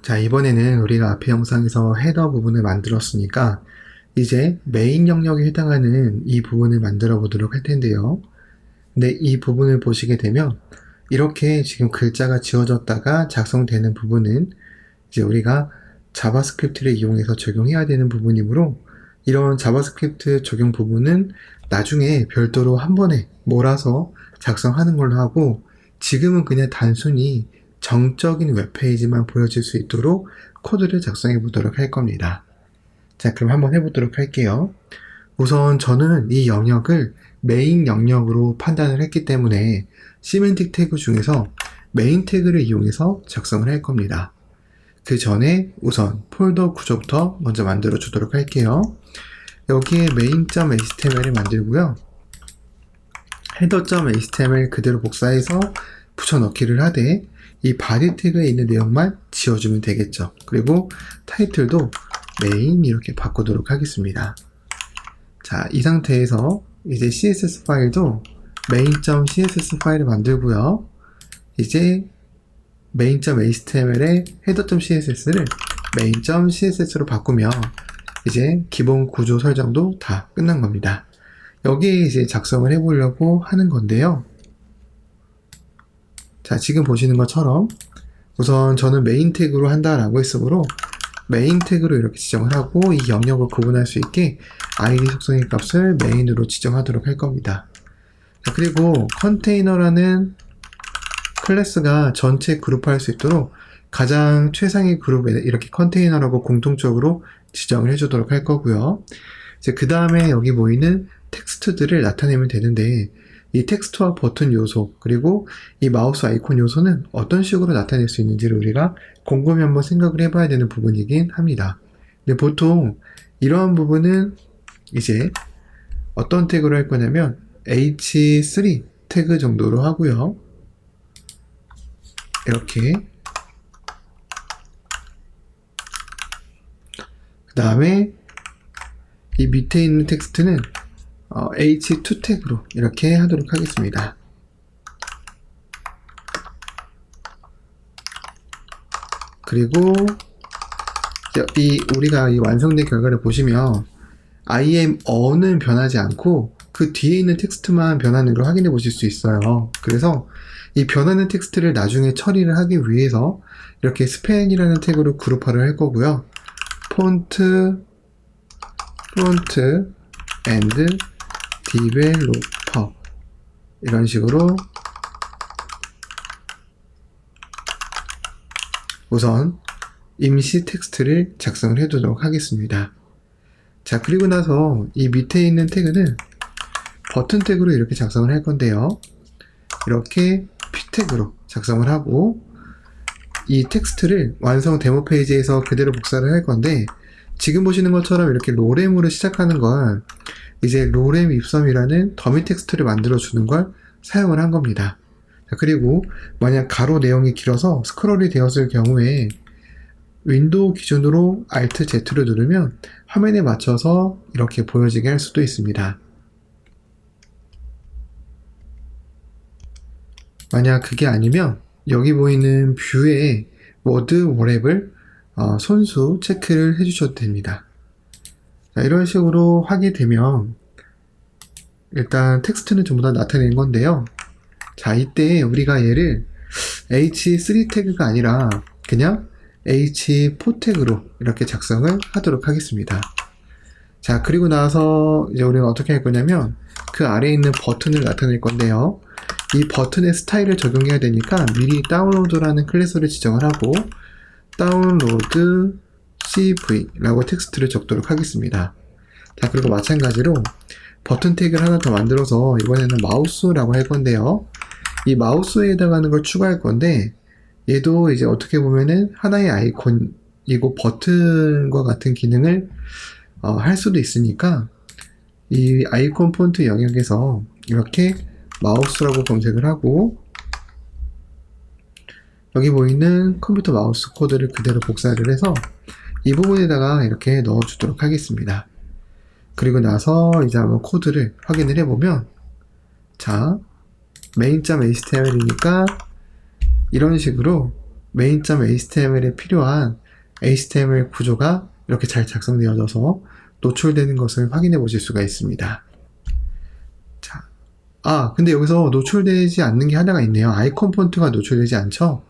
자, 이번에는 우리가 앞의 영상에서 헤더 부분을 만들었으니까 이제 메인 영역에 해당하는 이 부분을 만들어 보도록 할 텐데요. 근데 이 부분을 보시게 되면 이렇게 지금 글자가 지워졌다가 작성되는 부분은 이제 우리가 자바스크립트를 이용해서 적용해야 되는 부분이므로 이런 자바스크립트 적용 부분은 나중에 별도로 한 번에 몰아서 작성하는 걸로 하고, 지금은 그냥 단순히 정적인 웹페이지만 보여질 수 있도록 코드를 작성해 보도록 할 겁니다. 자, 그럼 한번 해보도록 할게요. 우선 저는 이 영역을 메인 영역으로 판단을 했기 때문에 시멘틱 태그 중에서 메인 태그를 이용해서 작성을 할 겁니다. 그 전에 우선 폴더 구조부터 먼저 만들어 주도록 할게요. 여기에 main.html을 만들고요. header.html 그대로 복사해서 붙여넣기를 하되 이 body 태그에 있는 내용만 지워주면 되겠죠. 그리고 타이틀도 main 이렇게 바꾸도록 하겠습니다. 자, 이 상태에서 이제 css 파일도 main.css 파일을 만들고요. 이제 main.html의 header.css를 main.css로 바꾸면 이제 기본 구조 설정도 다 끝난 겁니다. 여기에 이제 작성을 해보려고 하는 건데요. 자, 지금 보시는 것처럼 우선 저는 메인 태그로 한다라고 했으므로 메인 태그로 이렇게 지정을 하고 이 영역을 구분할 수 있게 id 속성의 값을 메인으로 지정하도록 할 겁니다. 자, 그리고 컨테이너라는 클래스가 전체 그룹화할 수 있도록 가장 최상의 그룹에 이렇게 컨테이너라고 공통적으로 지정을 해주도록 할 거고요. 이제 그 다음에 여기 보이는 텍스트들을 나타내면 되는데, 이 텍스트와 버튼 요소 그리고 이 마우스 아이콘 요소는 어떤 식으로 나타낼 수 있는지를 우리가 곰곰이 한번 생각을 해봐야 되는 부분이긴 합니다. 근데 보통 이러한 부분은 이제 어떤 태그로 할 거냐면 h3 태그 정도로 하고요. 이렇게 그 다음에 이 밑에 있는 텍스트는 h2 태그로 이렇게 하도록 하겠습니다. 그리고 우리가 이 완성된 결과를 보시면 IM어는 변하지 않고 그 뒤에 있는 텍스트만 변하는 걸 확인해 보실 수 있어요. 그래서 이 변하는 텍스트를 나중에 처리를 하기 위해서 이렇게 span이라는 태그로 그룹화를 할 거고요. 폰트, 프론트, and developer 이런 식으로 우선 임시 텍스트를 작성을 해두도록 하겠습니다. 자, 그리고 나서 이 밑에 있는 태그는 버튼 태그로 이렇게 작성을 할 건데요. 이렇게 p 태그로 작성을 하고 이 텍스트를 완성 데모 페이지에서 그대로 복사를 할 건데, 지금 보시는 것처럼 이렇게 로렘으로 시작하는 걸 이제 로렘 입섬이라는 더미 텍스트를 만들어 주는 걸 사용을 한 겁니다. 자, 그리고 만약 가로 내용이 길어서 스크롤이 되었을 경우에 윈도우 기준으로 Alt Z를 누르면 화면에 맞춰서 이렇게 보여지게 할 수도 있습니다. 만약 그게 아니면 여기 보이는 뷰에 워드 워랩을 손수 체크를 해주셔도 됩니다. 자, 이런 식으로 하게 되면 일단 텍스트는 전부 다 나타내는 건데요. 자, 이때 우리가 얘를 h3 태그가 아니라 그냥 h4 태그로 이렇게 작성을 하도록 하겠습니다. 자, 그리고 나서 이제 우리는 어떻게 할 거냐면 그 아래에 있는 버튼을 나타낼 건데요. 이 버튼의 스타일을 적용해야 되니까 미리 다운로드라는 클래스를 지정을 하고 다운로드 cv라고 텍스트를 적도록 하겠습니다. 자, 그리고 마찬가지로 버튼 태그를 하나 더 만들어서 이번에는 마우스라고 할 건데요. 이 마우스에 해당하는 걸 추가할 건데, 얘도 이제 어떻게 보면은 하나의 아이콘이고 버튼과 같은 기능을 할 수도 있으니까 이 아이콘 폰트 영역에서 이렇게 마우스라고 검색을 하고 여기 보이는 컴퓨터 마우스 코드를 그대로 복사를 해서 이 부분에다가 이렇게 넣어주도록 하겠습니다. 그리고 나서 이제 한번 코드를 확인을 해보면, 자, main.html이니까 이런 식으로 main.html에 필요한 HTML 구조가 이렇게 잘 작성되어져서 노출되는 것을 확인해 보실 수가 있습니다. 자, 근데 여기서 노출되지 않는 게 하나가 있네요. 아이콘 폰트가 노출되지 않죠?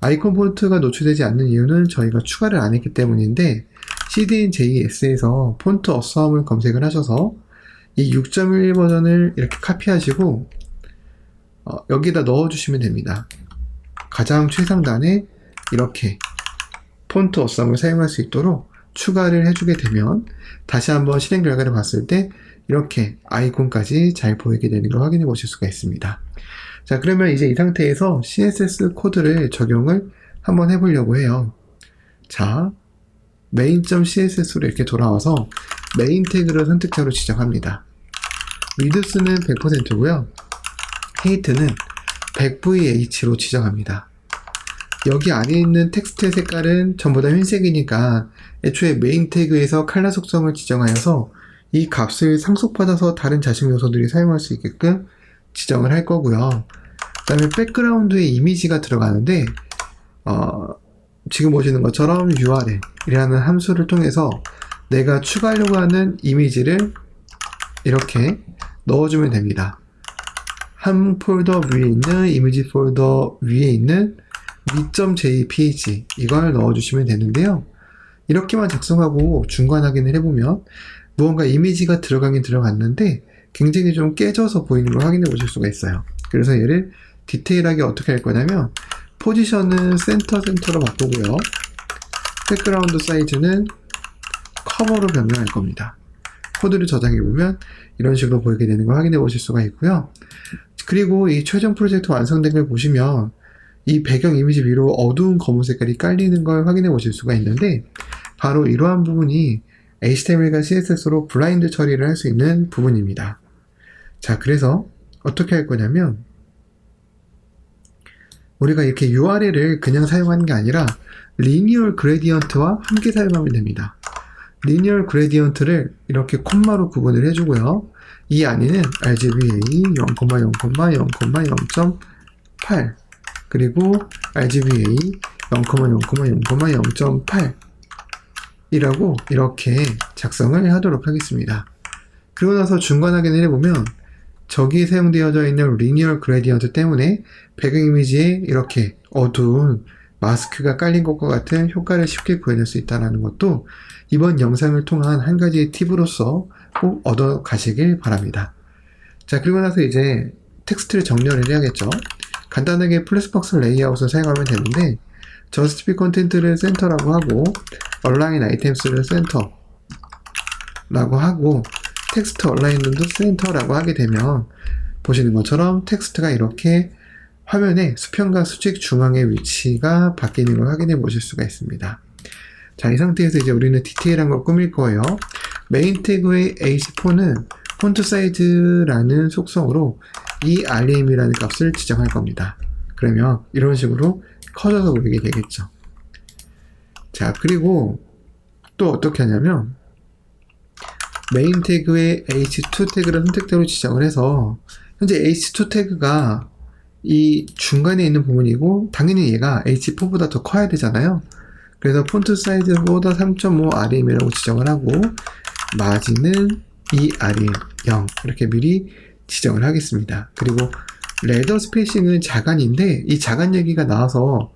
아이콘 폰트가 노출되지 않는 이유는 저희가 추가를 안 했기 때문인데, CDN.JS에서 폰트 어썸을 검색을 하셔서 이 6.1 버전을 이렇게 카피하시고 여기다 넣어주시면 됩니다. 가장 최상단에 이렇게 폰트 어썸을 사용할 수 있도록 추가를 해주게 되면 다시 한번 실행 결과를 봤을 때 이렇게 아이콘까지 잘 보이게 되는 걸 확인해 보실 수가 있습니다. 자, 그러면 이제 이 상태에서 CSS 코드를 적용을 한번 해보려고 해요. 자, main.css로 이렇게 돌아와서 메인 태그를 선택자로 지정합니다. width는 100%고요. height는 100VH로 지정합니다. 여기 안에 있는 텍스트의 색깔은 전부 다 흰색이니까 애초에 메인 태그에서 컬러 속성을 지정하여서 이 값을 상속받아서 다른 자식 요소들이 사용할 수 있게끔 지정을 할 거고요. 그 다음에 백그라운드에 이미지가 들어가는데 지금 보시는 것처럼 url이라는 함수를 통해서 내가 추가하려고 하는 이미지를 이렇게 넣어주면 됩니다. 한 폴더 위에 있는 이미지 폴더 위에 있는 me.jpg 이걸 넣어주시면 되는데요. 이렇게만 작성하고 중간 확인을 해보면 무언가 이미지가 들어가긴 들어갔는데 굉장히 좀 깨져서 보이는 걸 확인해 보실 수가 있어요. 그래서 얘를 디테일하게 어떻게 할 거냐면 포지션은 센터로 바꾸고요. 백그라운드 사이즈는 커버로 변경할 겁니다. 코드를 저장해 보면 이런 식으로 보이게 되는 걸 확인해 보실 수가 있고요. 그리고 이 최종 프로젝트 완성된 걸 보시면 이 배경 이미지 위로 어두운 검은 색깔이 깔리는 걸 확인해 보실 수가 있는데 바로 이러한 부분이 HTML과 CSS로 블라인드 처리를 할 수 있는 부분입니다. 자, 그래서 어떻게 할 거냐면 우리가 이렇게 URL을 그냥 사용하는 게 아니라 리니얼 그레디언트와 함께 사용하면 됩니다. 리니얼 그레디언트를 이렇게 콤마로 구분을 해주고요. 이 안에는 RGBA 0,0,0,0.8 그리고 RGBA 0,0,0,0.8 이라고 이렇게 작성을 하도록 하겠습니다. 그러고 나서 중간 확인을 해보면 저기에 사용되어져 있는 리니얼 그레디언트 때문에 배경 이미지에 이렇게 어두운 마스크가 깔린 것과 같은 효과를 쉽게 구해낼 수 있다는 것도 이번 영상을 통한 한 가지의 팁으로서 꼭 얻어 가시길 바랍니다. 자, 그리고 나서 이제 텍스트를 정렬을 해야겠죠. 간단하게 플래시박스 레이아웃을 사용하면 되는데 저스티피 컨텐트를 센터라고 하고 얼라인 아이템스를 센터라고 하고 텍스트 얼라인먼트 센터라고 하게 되면 보시는 것처럼 텍스트가 이렇게 화면에 수평과 수직 중앙의 위치가 바뀌는 걸 확인해 보실 수가 있습니다. 자, 이 상태에서 이제 우리는 디테일한 걸 꾸밀 거예요. 메인 태그의 h4는 폰트 사이즈라는 속성으로 이 rem이라는 값을 지정할 겁니다. 그러면 이런 식으로 커져서 보이게 되겠죠. 자, 그리고 또 어떻게 하냐면 메인 태그의 h2 태그를 선택대로 지정을 해서 현재 h2 태그가 이 중간에 있는 부분이고 당연히 얘가 h4보다 더 커야 되잖아요. 그래서 폰트 사이즈보다 3.5 rem이라고 지정을 하고 마진은 2 rem 0 이렇게 미리 지정을 하겠습니다. 그리고 레더 스페이싱은 자간인데 이 자간 얘기가 나와서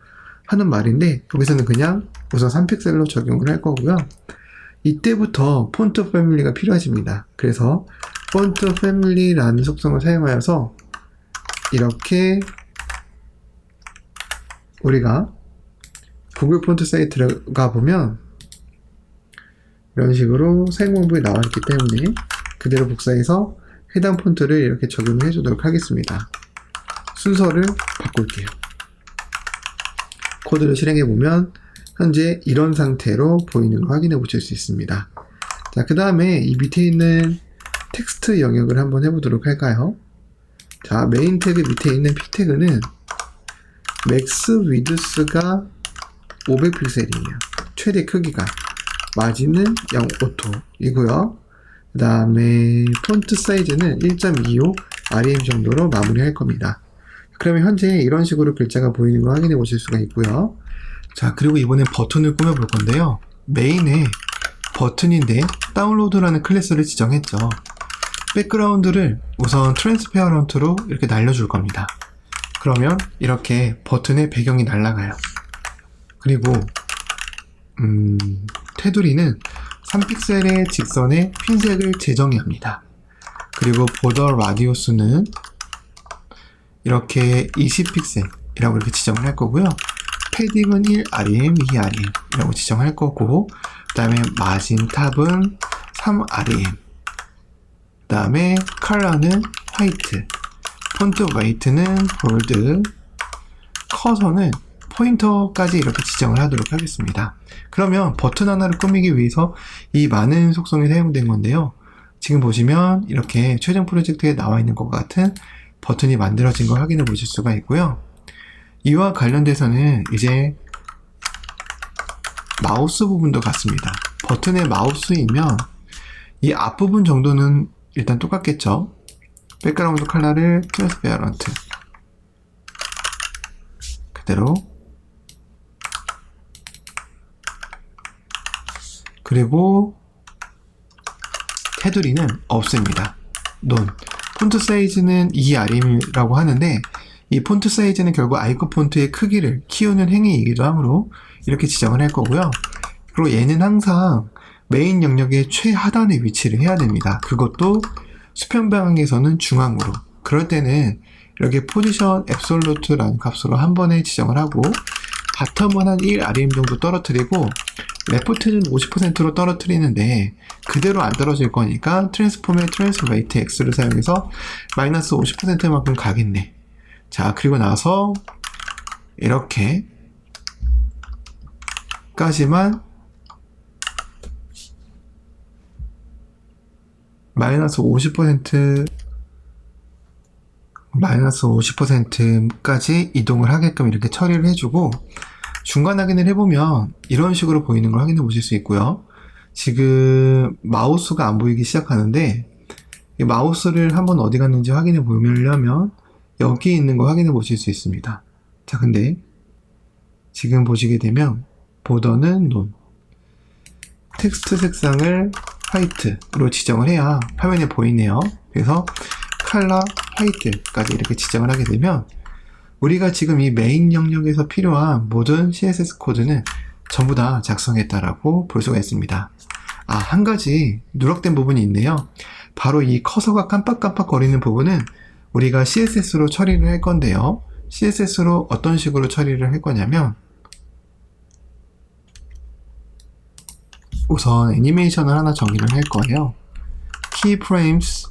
하는 말인데 여기서는 그냥 우선 3픽셀로 적용을 할 거고요. 이때부터 폰트 패밀리가 필요해집니다. 그래서 폰트 패밀리라는 속성을 사용하여서 이렇게 우리가 구글 폰트 사이트 들어가 보면 이런 식으로 사용 방법이 나와 있기 때문에 그대로 복사해서 해당 폰트를 이렇게 적용을 해주도록 하겠습니다. 순서를 바꿀게요. 코드를 실행해 보면 현재 이런 상태로 보이는 걸 확인해 보실 수 있습니다. 자, 그 다음에 이 밑에 있는 텍스트 영역을 한번 해보도록 할까요? 자, 메인 태그 밑에 있는 p 태그는 맥스 위드스가 500픽셀이에요. 최대 크기가. 마진은 0.5토이고요. 그 다음에 폰트 사이즈는 1.25 rem 정도로 마무리할 겁니다. 그러면 현재 이런 식으로 글자가 보이는 걸 확인해 보실 수가 있고요. 자, 그리고 이번엔 버튼을 꾸며 볼 건데요. 메인에 버튼인데 다운로드라는 클래스를 지정했죠. 백그라운드를 우선 트랜스페어런트로 이렇게 날려줄 겁니다. 그러면 이렇게 버튼의 배경이 날아가요. 그리고 테두리는 3픽셀의 직선의 핀색을 재정해야 합니다. 그리고 보더 라디우스는 이렇게 20픽셀이라고 이렇게 지정을 할 거고요. 패딩은 1rem, 2rem 이라고 지정할 거고, 그 다음에 마진 탑은 3rem, 그 다음에 컬러는 화이트, 폰트 웨이트는 볼드, 커서는 포인터까지 이렇게 지정을 하도록 하겠습니다. 그러면 버튼 하나를 꾸미기 위해서 이 많은 속성이 사용된 건데요. 지금 보시면 이렇게 최종 프로젝트에 나와 있는 것 같은 버튼이 만들어진 걸 확인해 보실 수가 있고요. 이와 관련돼서는 이제 마우스 부분도 같습니다. 버튼의 마우스이면 이 앞부분 정도는 일단 똑같겠죠. 백그라운드 컬러를 트랜스페어런트 그대로, 그리고 테두리는 없습니다. 논. 폰트 사이즈는 2rm이라고 하는데 이 폰트 사이즈는 결국 아이콘 폰트의 크기를 키우는 행위이기도 하므로 이렇게 지정을 할 거고요. 그리고 얘는 항상 메인 영역의 최하단에 위치를 해야 됩니다. 그것도 수평 방향에서는 중앙으로. 그럴 때는 이렇게 포지션 앱솔루트라는 값으로 한 번에 지정을 하고, 바텀은 한 1rem 정도 떨어뜨리고 레프트는 50%로 떨어뜨리는데 그대로 안 떨어질 거니까 트랜스폼의 트랜스웨이트 X를 사용해서 마이너스 50%만큼 가겠네. 자, 그리고 나서 이렇게 까지만 마이너스 50%까지 이동을 하게끔 이렇게 처리를 해주고, 중간 확인을 해보면 이런 식으로 보이는 걸 확인해 보실 수 있고요. 지금 마우스가 안 보이기 시작하는데 이 마우스를 한번 어디 갔는지 확인해 보려면 여기 있는 거 확인해 보실 수 있습니다. 자, 근데 지금 보시게 되면 보더는 논, 텍스트 색상을 화이트로 지정을 해야 화면에 보이네요. 그래서 컬러 화이트까지 이렇게 지정을 하게 되면 우리가 지금 이 메인 영역에서 필요한 모든 CSS 코드는 전부 다 작성했다라고 볼 수가 있습니다. 아, 한 가지 누락된 부분이 있네요. 바로 이 커서가 깜빡깜빡 거리는 부분은 우리가 CSS로 처리를 할 건데요. CSS로 어떤 식으로 처리를 할 거냐면, 우선 애니메이션을 하나 정의를 할 거예요. keyframes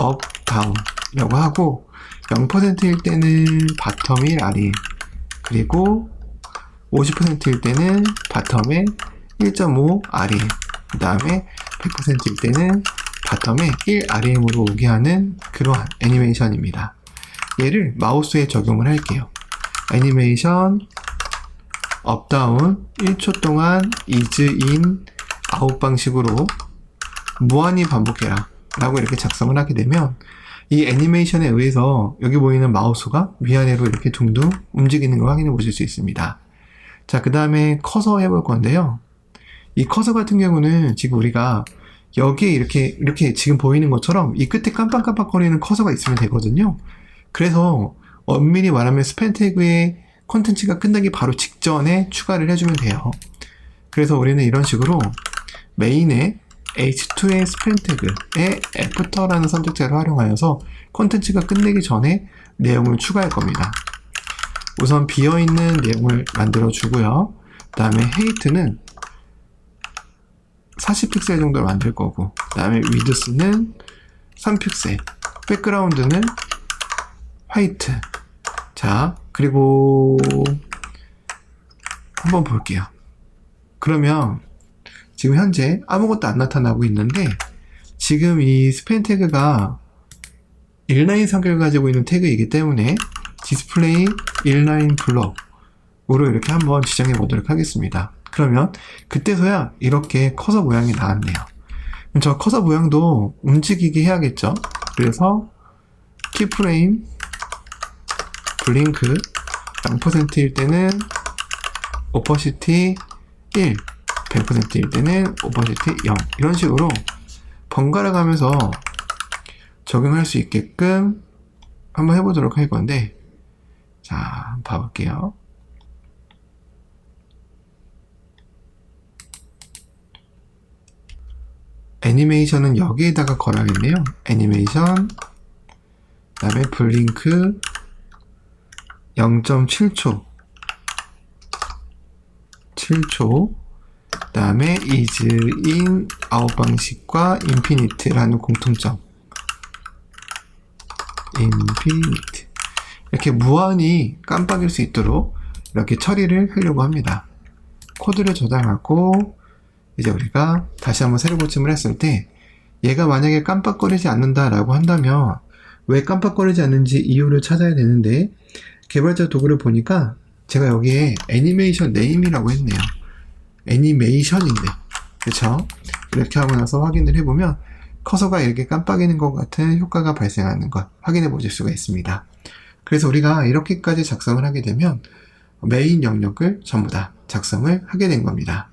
up, down 이라고 하고, 0%일 때는 바텀 1rem, 그리고 50%일 때는 바텀에 1.5rem, 그 다음에 100%일 때는 바텀에 1rm으로 오게 하는 그러한 애니메이션입니다. 얘를 마우스에 적용을 할게요. 애니메이션 업, 다운 1초 동안 is in, out 방식으로 무한히 반복해라 라고 이렇게 작성을 하게 되면 이 애니메이션에 의해서 여기 보이는 마우스가 위아래로 이렇게 둥둥 움직이는 걸 확인해 보실 수 있습니다. 자, 그 다음에 커서 해볼 건데요. 이 커서 같은 경우는 지금 우리가 여기에 이렇게 지금 보이는 것처럼 이 끝에 깜빡깜빡거리는 커서가 있으면 되거든요. 그래서 엄밀히 말하면 스팸 태그의 콘텐츠가 끝나기 바로 직전에 추가를 해주면 돼요. 그래서 우리는 이런 식으로 메인에 h2의 스팸 태그에 after라는 선택자를 활용하여서 콘텐츠가 끝내기 전에 내용을 추가할 겁니다. 우선 비어있는 내용을 만들어 주고요. 그 다음에 height는 40픽셀 정도를 만들 거고, 그 다음에 width는 3픽셀, 백그라운드는 화이트. 자, 그리고 한번 볼게요. 그러면 지금 현재 아무것도 안 나타나고 있는데, 지금 이 스팸 태그가 인라인 성격을 가지고 있는 태그이기 때문에 디스플레이 인라인 블럭으로 이렇게 한번 지정해 보도록 하겠습니다. 그러면 그때서야 이렇게 커서 모양이 나왔네요. 그럼 저 커서 모양도 움직이게 해야겠죠. 그래서 키프레임 블링크 0%일 때는 오퍼시티 1, 100%일 때는 오퍼시티 0 이런 식으로 번갈아 가면서 적용할 수 있게끔 한번 해보도록 할 건데, 자, 한번 봐볼게요. 애니메이션은 여기에다가 걸어야겠네요. 애니메이션, 그 다음에 블링크 0.7초 7초, 그 다음에 is in 아웃 방식과 infinite라는 공통점, infinite 이렇게 무한히 깜빡일 수 있도록 이렇게 처리를 하려고 합니다. 코드를 저장하고 이제 우리가 다시 한번 새로 고침을 했을 때 얘가 만약에 깜빡거리지 않는다라고 한다면 왜 깜빡거리지 않는지 이유를 찾아야 되는데, 개발자 도구를 보니까 제가 여기에 애니메이션 네임이라고 했네요. 애니메이션인데, 그쵸? 이렇게 하고 나서 확인을 해보면 커서가 이렇게 깜빡이는 것 같은 효과가 발생하는 것 확인해 보실 수가 있습니다. 그래서 우리가 이렇게까지 작성을 하게 되면 메인 영역을 전부 다 작성을 하게 된 겁니다.